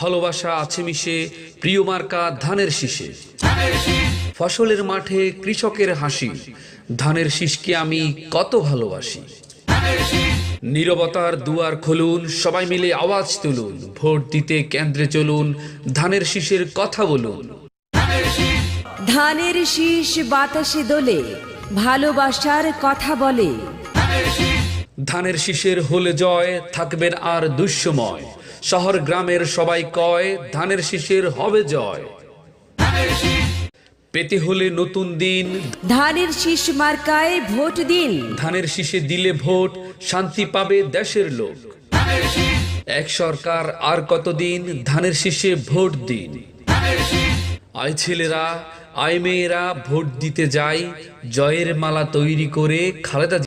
ভালোবাসা আছে মিশে, প্রিয় মার্কা ধানের শীষে। ফসলের মাঠে কৃষকের হাসি, ধানের শীষকে আমি কত ভালোবাসি। নীরবতার দুয়ার খুলুন, সবাই মিলে আওয়াজ তুলুন, ভোট দিতে কেন্দ্রে চলুন, ধানের শীষের কথা বলুন। ধানের শীষ বাতাসে দোলে, ভালোবাসার কথা বলে। ধানের শীষের হলে জয়, থাকবেন আর দুঃসময়। শহর গ্রামের সবাই কয়, ধানের শীষের হবে জয়। পেতে হলে নতুন দিন, ধানের শীষ মার্কায় ভোট দিন। ধানের শীষে দিলে ভোট, শান্তি পাবে দেশের লোক। এক সরকার আর কতদিন, ধানের শীষে ভোট দিন। আয় ছেলেরা, আয় মেয়েরা, ভোট দিতে যাই, জয়ের মালা তৈরি করে খালেদা